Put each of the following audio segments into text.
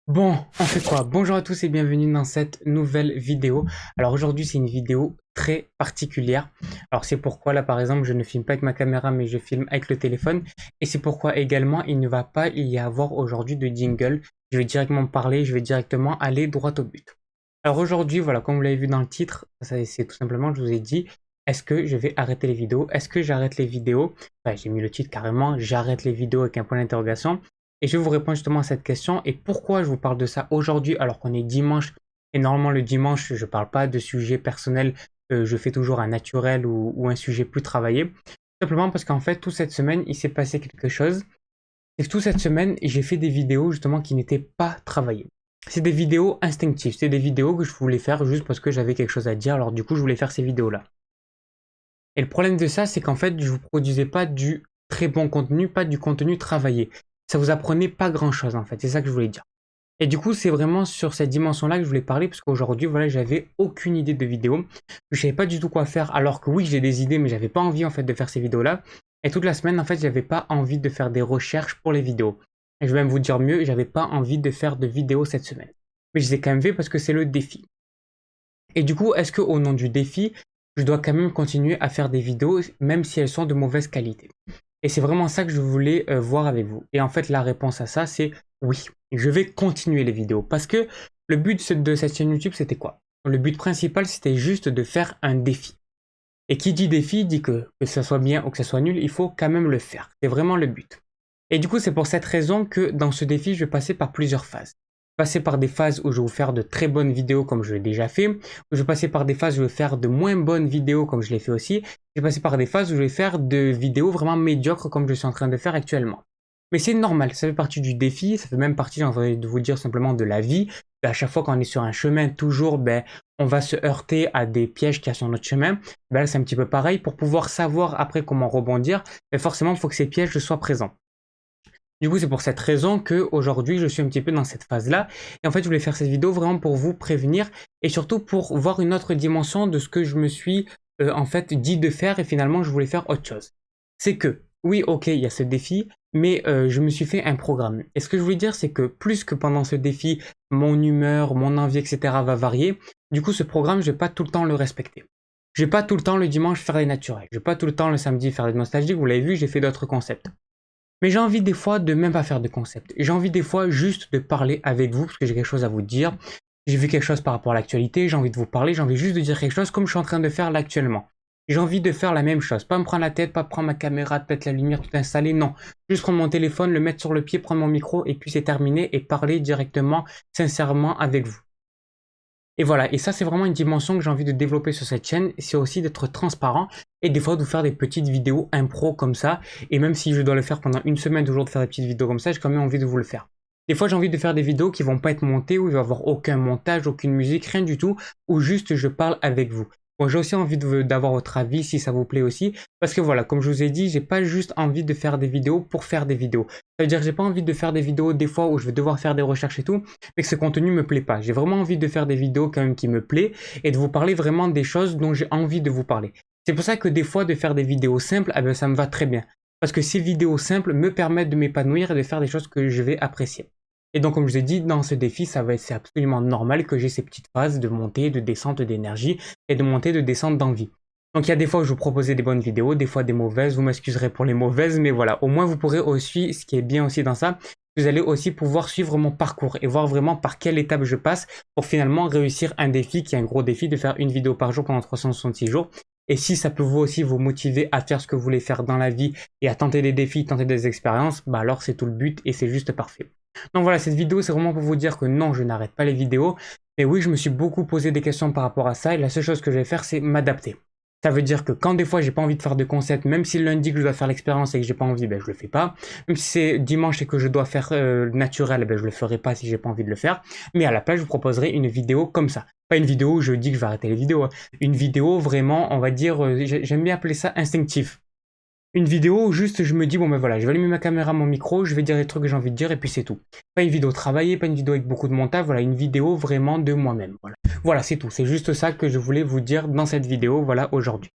Bon, on fait quoi? Bonjour à tous et bienvenue dans cette nouvelle vidéo. Alors aujourd'hui c'est une vidéo très particulière. Alors c'est pourquoi là par exemple je ne filme pas avec ma caméra mais je filme avec le téléphone. Et c'est pourquoi également il ne va pas y avoir aujourd'hui de jingle. Je vais directement parler, je vais directement aller droit au but. Alors aujourd'hui voilà, comme vous l'avez vu dans le titre, c'est tout simplement, je vous ai dit, est-ce que je vais arrêter les vidéos? Est-ce que j'arrête les vidéos? Enfin, j'ai mis le titre carrément, j'arrête les vidéos avec un point d'interrogation. Et je vais vous répondre justement à cette question et pourquoi je vous parle de ça aujourd'hui alors qu'on est dimanche. Et normalement le dimanche, je ne parle pas de sujets personnels, je fais toujours un naturel ou un sujet plus travaillé. Simplement parce qu'en fait, toute cette semaine, il s'est passé quelque chose. Et toute cette semaine, j'ai fait des vidéos justement qui n'étaient pas travaillées. C'est des vidéos instinctives, c'est des vidéos que je voulais faire juste parce que j'avais quelque chose à dire, alors du coup je voulais faire ces vidéos-là. Et le problème de ça, c'est qu'en fait, je vous produisais pas du très bon contenu, pas du contenu travaillé. Ça vous apprenait pas grand-chose en fait, c'est ça que je voulais dire. Et du coup, c'est vraiment sur cette dimension-là que je voulais parler, parce qu'aujourd'hui, voilà, j'avais aucune idée de vidéo. Je savais pas du tout quoi faire, alors que oui, j'ai des idées, mais j'avais pas envie en fait de faire ces vidéos-là. Et toute la semaine, en fait, j'avais pas envie de faire des recherches pour les vidéos. Et je vais même vous dire mieux, j'avais pas envie de faire de vidéos cette semaine. Mais je les ai quand même fait parce que c'est le défi. Et du coup, est-ce que au nom du défi, je dois quand même continuer à faire des vidéos, même si elles sont de mauvaise qualité? Et c'est vraiment ça que je voulais voir avec vous. Et en fait, la réponse à ça, c'est oui. Je vais continuer les vidéos. Parce que le but de cette chaîne YouTube, c'était quoi? Le but principal, c'était juste de faire un défi. Et qui dit défi, dit que ça soit bien ou que ça soit nul, il faut quand même le faire. C'est vraiment le but. Et du coup, c'est pour cette raison que dans ce défi, je vais passer par plusieurs phases. Passer par des phases où je vais vous faire de très bonnes vidéos comme je l'ai déjà fait. Où je vais passer par des phases où je vais faire de moins bonnes vidéos comme je l'ai fait aussi. Je vais passer par des phases où je vais faire de vidéos vraiment médiocres comme je suis en train de faire actuellement. Mais c'est normal, ça fait partie du défi, ça fait même partie, j'ai envie de vous dire simplement de la vie. À chaque fois qu'on est sur un chemin, toujours, on va se heurter à des pièges qu'il y a sur notre chemin. Ben là, c'est un petit peu pareil. Pour pouvoir savoir après comment rebondir, forcément, il faut que ces pièges soient présents. Du coup, c'est pour cette raison que aujourd'hui, je suis un petit peu dans cette phase-là. Et en fait, je voulais faire cette vidéo vraiment pour vous prévenir et surtout pour voir une autre dimension de ce que je me suis en fait dit de faire et finalement, je voulais faire autre chose. C'est que, oui, ok, il y a ce défi, mais je me suis fait un programme. Et ce que je voulais dire, c'est que plus que pendant ce défi, mon humeur, mon envie, etc. va varier, du coup, ce programme, je vais pas tout le temps le respecter. Je vais pas tout le temps le dimanche faire les naturels. Je vais pas tout le temps le samedi faire les nostalgiques. Vous l'avez vu, j'ai fait d'autres concepts. Mais j'ai envie des fois de même pas faire de concept. J'ai envie des fois juste de parler avec vous parce que j'ai quelque chose à vous dire. J'ai vu quelque chose par rapport à l'actualité, j'ai envie de vous parler, j'ai envie juste de dire quelque chose comme je suis en train de faire là actuellement. J'ai envie de faire la même chose, pas me prendre la tête, pas prendre ma caméra, peut-être la lumière tout installée, non. Juste prendre mon téléphone, le mettre sur le pied, prendre mon micro et puis c'est terminé et parler directement, sincèrement avec vous. Et voilà, et ça c'est vraiment une dimension que j'ai envie de développer sur cette chaîne, c'est aussi d'être transparent et des fois de vous faire des petites vidéos impro comme ça, et même si je dois le faire pendant une semaine toujours de faire des petites vidéos comme ça, j'ai quand même envie de vous le faire. Des fois j'ai envie de faire des vidéos qui vont pas être montées, où il va y avoir aucun montage, aucune musique, rien du tout, où juste je parle avec vous. Bon, j'ai aussi envie d'avoir votre avis si ça vous plaît aussi, parce que voilà, comme je vous ai dit, j'ai pas juste envie de faire des vidéos pour faire des vidéos. Ça veut dire que j'ai pas envie de faire des vidéos des fois où je vais devoir faire des recherches et tout, mais que ce contenu me plaît pas. J'ai vraiment envie de faire des vidéos quand même qui me plaît et de vous parler vraiment des choses dont j'ai envie de vous parler. C'est pour ça que des fois de faire des vidéos simples, eh ben, ça me va très bien. Parce que ces vidéos simples me permettent de m'épanouir et de faire des choses que je vais apprécier. Et donc, comme je vous ai dit, dans ce défi, c'est absolument normal que j'ai ces petites phases de montée, de descente d'énergie et de montée, de descente d'envie. Donc, il y a des fois où je vous proposais des bonnes vidéos, des fois des mauvaises. Vous m'excuserez pour les mauvaises, mais voilà. Au moins, vous pourrez aussi, ce qui est bien aussi dans ça, vous allez aussi pouvoir suivre mon parcours et voir vraiment par quelle étape je passe pour finalement réussir un défi qui est un gros défi de faire une vidéo par jour pendant 366 jours. Et si ça peut vous aussi vous motiver à faire ce que vous voulez faire dans la vie et à tenter des défis, tenter des expériences, bah alors c'est tout le but et c'est juste parfait. Donc voilà, cette vidéo c'est vraiment pour vous dire que non, je n'arrête pas les vidéos. Mais oui, je me suis beaucoup posé des questions par rapport à ça et la seule chose que je vais faire c'est m'adapter. Ça veut dire que quand des fois j'ai pas envie de faire de concept, même si le lundi que je dois faire l'expérience et que j'ai pas envie, ben je le fais pas. Même si c'est dimanche et que je dois faire naturel, ben je le ferai pas si j'ai pas envie de le faire. Mais à la place, je vous proposerai une vidéo comme ça. Pas une vidéo où je dis que je vais arrêter les vidéos, hein. Une vidéo vraiment, on va dire, j'aime bien appeler ça instinctif. Une vidéo où juste je me dis, bon ben voilà, je vais allumer ma caméra, mon micro, je vais dire les trucs que j'ai envie de dire et puis c'est tout. Pas une vidéo travaillée, pas une vidéo avec beaucoup de montage, voilà, une vidéo vraiment de moi-même. Voilà, voilà c'est tout. C'est juste ça que je voulais vous dire dans cette vidéo, voilà, aujourd'hui.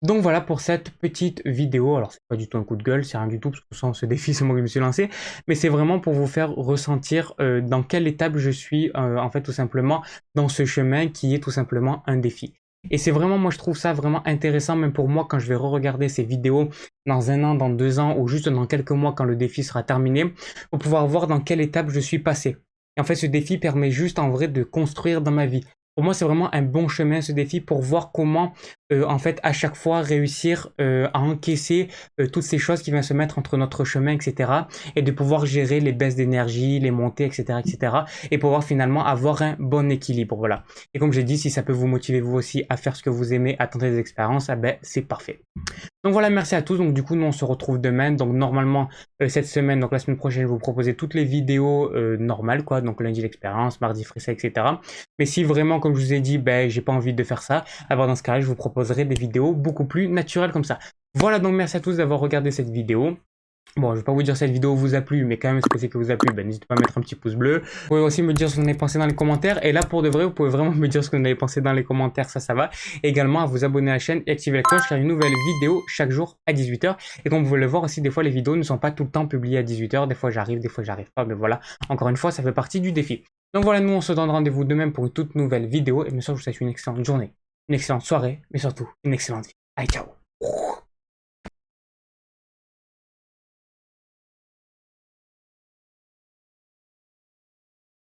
Donc voilà pour cette petite vidéo. Alors c'est pas du tout un coup de gueule, c'est rien du tout, parce que sans ce défi, c'est moi qui me suis lancé. Mais c'est vraiment pour vous faire ressentir dans quelle étape je suis, en fait, tout simplement, dans ce chemin qui est tout simplement un défi. Et c'est vraiment, moi je trouve ça vraiment intéressant, même pour moi, quand je vais re-regarder ces vidéos dans 1 an, dans 2 ans, ou juste dans quelques mois quand le défi sera terminé, pour pouvoir voir dans quelle étape je suis passé. Et en fait, ce défi permet juste en vrai de construire dans ma vie. Pour moi, c'est vraiment un bon chemin, ce défi, pour voir comment, en fait, à chaque fois, réussir à encaisser toutes ces choses qui viennent se mettre entre notre chemin, etc. Et de pouvoir gérer les baisses d'énergie, les montées, etc., etc. Et pouvoir finalement avoir un bon équilibre, voilà. Et comme j'ai dit, si ça peut vous motiver vous aussi à faire ce que vous aimez, à tenter des expériences, ah ben, c'est parfait. Donc voilà, merci à tous. Donc du coup, nous on se retrouve demain. Donc normalement cette semaine, donc la semaine prochaine, je vais vous proposer toutes les vidéos normales, quoi. Donc lundi l'expérience, mardi freestyle, etc. Mais si vraiment, comme je vous ai dit, ben j'ai pas envie de faire ça, alors dans ce cas-là, je vous proposerai des vidéos beaucoup plus naturelles comme ça. Voilà, donc merci à tous d'avoir regardé cette vidéo. Bon, je vais pas vous dire si cette vidéo vous a plu, mais quand même, si c'est que vous a plu, ben, n'hésitez pas à mettre un petit pouce bleu. Vous pouvez aussi me dire ce que vous en avez pensé dans les commentaires. Et là, pour de vrai, vous pouvez vraiment me dire ce que vous en avez pensé dans les commentaires, ça va. Et également, à vous abonner à la chaîne et activer la cloche, car il y a une nouvelle vidéo chaque jour à 18h. Et comme vous pouvez le voir aussi, des fois, les vidéos ne sont pas tout le temps publiées à 18h. Des fois, j'arrive, des fois, j'arrive pas. Mais voilà, encore une fois, ça fait partie du défi. Donc voilà, nous, on se donne rendez-vous demain pour une toute nouvelle vidéo. Et bien sûr, je vous souhaite une excellente journée, une excellente soirée, mais surtout, une excellente vie. Allez, ciao!